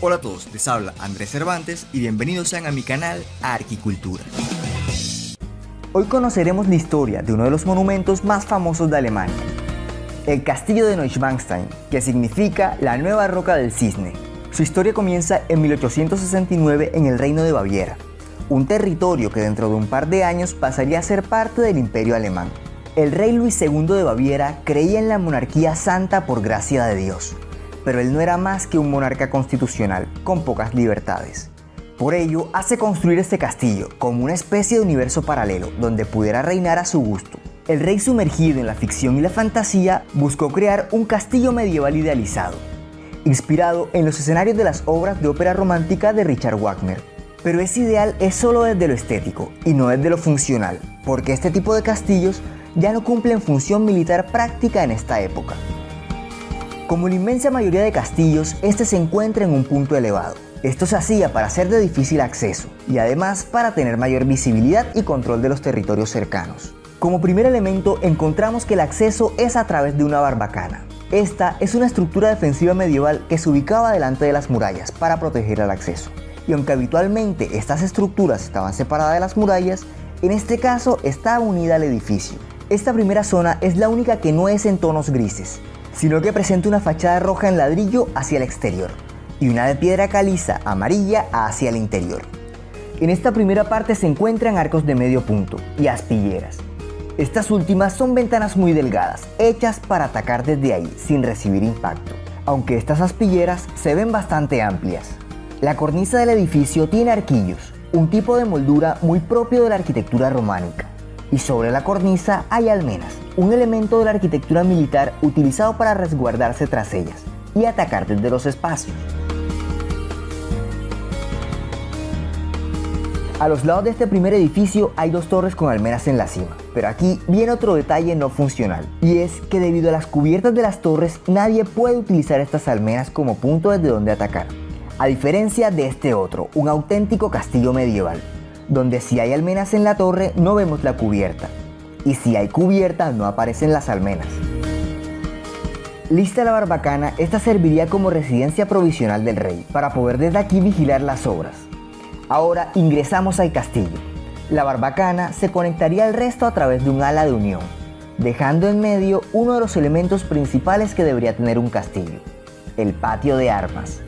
Hola a todos, les habla Andrés Cervantes y bienvenidos sean a mi canal Arquicultura. Hoy conoceremos la historia de uno de los monumentos más famosos de Alemania, el Castillo de Neuschwanstein, que significa la nueva roca del cisne. Su historia comienza en 1869 en el Reino de Baviera, un territorio que dentro de un par de años pasaría a ser parte del Imperio Alemán. El rey Luis II de Baviera creía en la monarquía santa por gracia de Dios, pero él no era más que un monarca constitucional, con pocas libertades. Por ello, hace construir este castillo como una especie de universo paralelo, donde pudiera reinar a su gusto. El rey, sumergido en la ficción y la fantasía, buscó crear un castillo medieval idealizado, inspirado en los escenarios de las obras de ópera romántica de Richard Wagner. Pero ese ideal es solo desde lo estético y no desde lo funcional, porque este tipo de castillos ya no cumplen función militar práctica en esta época. Como la inmensa mayoría de castillos, este se encuentra en un punto elevado. Esto se hacía para ser de difícil acceso y además para tener mayor visibilidad y control de los territorios cercanos. Como primer elemento encontramos que el acceso es a través de una barbacana. Esta es una estructura defensiva medieval que se ubicaba delante de las murallas para proteger el acceso. Y aunque habitualmente estas estructuras estaban separadas de las murallas, en este caso estaba unida al edificio. Esta primera zona es la única que no es en tonos grises, sino que presenta una fachada roja en ladrillo hacia el exterior y una de piedra caliza amarilla hacia el interior. En esta primera parte se encuentran arcos de medio punto y aspilleras. Estas últimas son ventanas muy delgadas, hechas para atacar desde ahí sin recibir impacto, aunque estas aspilleras se ven bastante amplias. La cornisa del edificio tiene arquillos, un tipo de moldura muy propio de la arquitectura románica, y sobre la cornisa hay almenas, un elemento de la arquitectura militar utilizado para resguardarse tras ellas y atacar desde los espacios. A los lados de este primer edificio hay dos torres con almenas en la cima, pero aquí viene otro detalle no funcional, y es que debido a las cubiertas de las torres nadie puede utilizar estas almenas como punto desde donde atacar, a diferencia de este otro, un auténtico castillo medieval, donde si hay almenas en la torre no vemos la cubierta, y si hay cubierta no aparecen las almenas. Lista la barbacana, esta serviría como residencia provisional del rey, para poder desde aquí vigilar las obras. Ahora ingresamos al castillo. La barbacana se conectaría al resto a través de un ala de unión, dejando en medio uno de los elementos principales que debería tener un castillo, el patio de armas,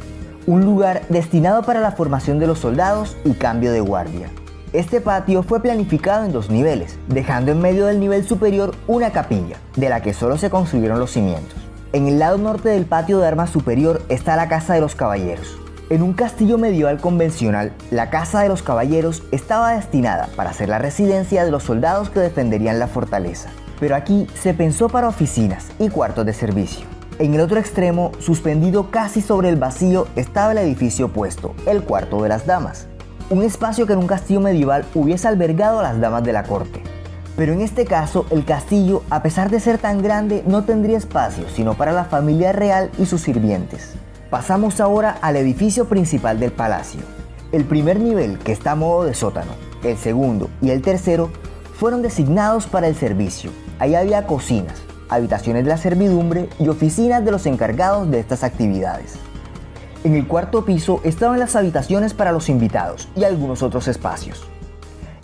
un lugar destinado para la formación de los soldados y cambio de guardia. Este patio fue planificado en dos niveles, dejando en medio del nivel superior una capilla, de la que solo se construyeron los cimientos. En el lado norte del patio de armas superior está la Casa de los Caballeros. En un castillo medieval convencional, la Casa de los Caballeros estaba destinada para ser la residencia de los soldados que defenderían la fortaleza, pero aquí se pensó para oficinas y cuartos de servicio. En el otro extremo, suspendido casi sobre el vacío, estaba el edificio opuesto, el cuarto de las damas, un espacio que en un castillo medieval hubiese albergado a las damas de la corte. Pero en este caso, el castillo, a pesar de ser tan grande, no tendría espacio sino para la familia real y sus sirvientes. Pasamos ahora al edificio principal del palacio. El primer nivel, que está a modo de sótano, el segundo y el tercero fueron designados para el servicio. Ahí había cocinas, habitaciones de la servidumbre y oficinas de los encargados de estas actividades. En el cuarto piso estaban las habitaciones para los invitados y algunos otros espacios.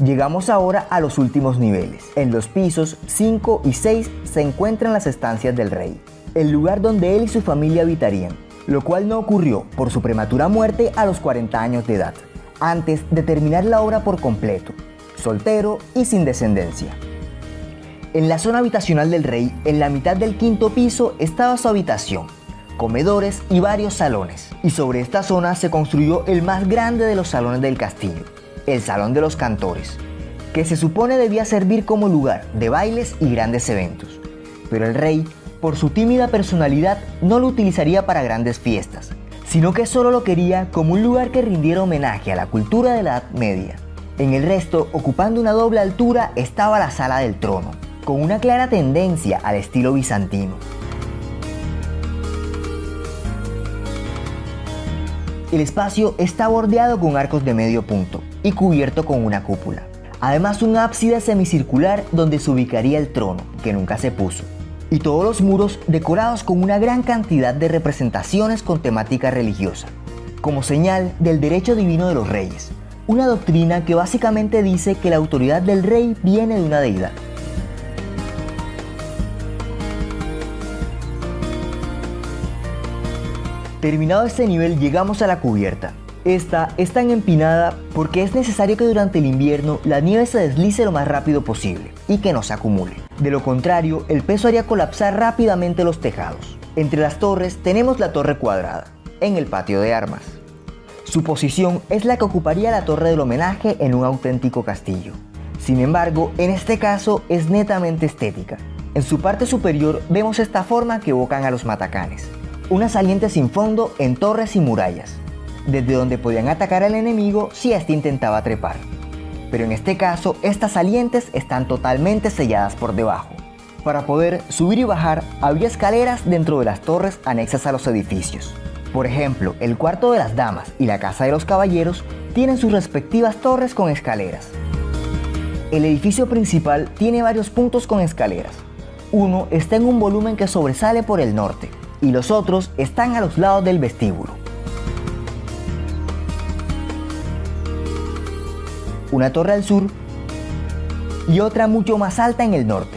Llegamos ahora a los últimos niveles. En los pisos 5 y 6 se encuentran las estancias del rey, el lugar donde él y su familia habitarían, lo cual no ocurrió por su prematura muerte a los 40 años de edad, antes de terminar la obra por completo, soltero y sin descendencia. En la zona habitacional del rey, en la mitad del quinto piso, estaba su habitación, comedores y varios salones, y sobre esta zona se construyó el más grande de los salones del castillo, el Salón de los Cantores, que se supone debía servir como lugar de bailes y grandes eventos, pero el rey, por su tímida personalidad, no lo utilizaría para grandes fiestas, sino que solo lo quería como un lugar que rindiera homenaje a la cultura de la Edad Media. En el resto, ocupando una doble altura, estaba la Sala del Trono, con una clara tendencia al estilo bizantino. El espacio está bordeado con arcos de medio punto y cubierto con una cúpula. Además, un ábside semicircular donde se ubicaría el trono, que nunca se puso. Y todos los muros decorados con una gran cantidad de representaciones con temática religiosa, como señal del derecho divino de los reyes, una doctrina que básicamente dice que la autoridad del rey viene de una deidad. Terminado este nivel, llegamos a la cubierta. Esta es tan empinada porque es necesario que durante el invierno la nieve se deslice lo más rápido posible y que no se acumule. De lo contrario, el peso haría colapsar rápidamente los tejados. Entre las torres tenemos la torre cuadrada, en el patio de armas. Su posición es la que ocuparía la torre del homenaje en un auténtico castillo. Sin embargo, en este caso es netamente estética. En su parte superior vemos esta forma que evocan a los matacanes. Una saliente sin fondo en torres y murallas, desde donde podían atacar al enemigo si éste intentaba trepar. Pero en este caso, estas salientes están totalmente selladas por debajo. Para poder subir y bajar, había escaleras dentro de las torres anexas a los edificios. Por ejemplo, el cuarto de las damas y la casa de los caballeros tienen sus respectivas torres con escaleras. El edificio principal tiene varios puntos con escaleras. Uno está en un volumen que sobresale por el norte, y los otros están a los lados del vestíbulo. Una torre al sur y otra mucho más alta en el norte.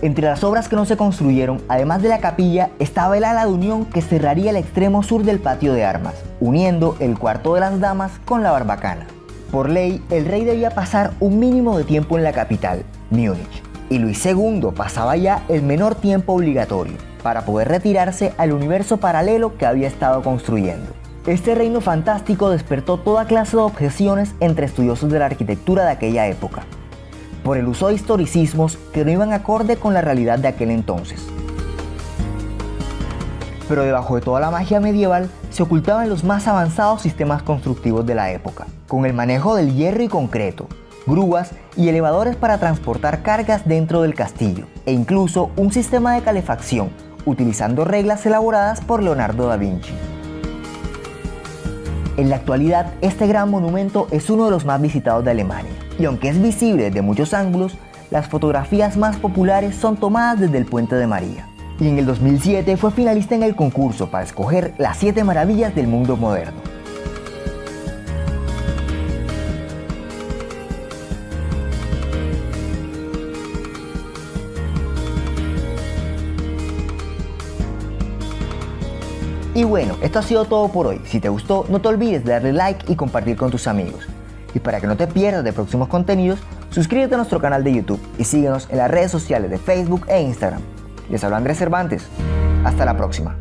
Entre las obras que no se construyeron, además de la capilla, estaba el ala de unión que cerraría el extremo sur del patio de armas, uniendo el cuarto de las damas con la barbacana. Por ley, el rey debía pasar un mínimo de tiempo en la capital, Múnich, y Luis II pasaba ya el menor tiempo obligatorio, para poder retirarse al universo paralelo que había estado construyendo. Este reino fantástico despertó toda clase de objeciones entre estudiosos de la arquitectura de aquella época, por el uso de historicismos que no iban acorde con la realidad de aquel entonces. Pero debajo de toda la magia medieval se ocultaban los más avanzados sistemas constructivos de la época, con el manejo del hierro y concreto, grúas y elevadores para transportar cargas dentro del castillo, e incluso un sistema de calefacción, utilizando reglas elaboradas por Leonardo da Vinci. En la actualidad, este gran monumento es uno de los más visitados de Alemania, y aunque es visible desde muchos ángulos, las fotografías más populares son tomadas desde el Puente de María. Y en el 2007 fue finalista en el concurso para escoger las 7 maravillas del mundo moderno. Y bueno, esto ha sido todo por hoy. Si te gustó, no te olvides de darle like y compartir con tus amigos. Y para que no te pierdas de próximos contenidos, suscríbete a nuestro canal de YouTube y síguenos en las redes sociales de Facebook e Instagram. Les habla Andrés Cervantes. Hasta la próxima.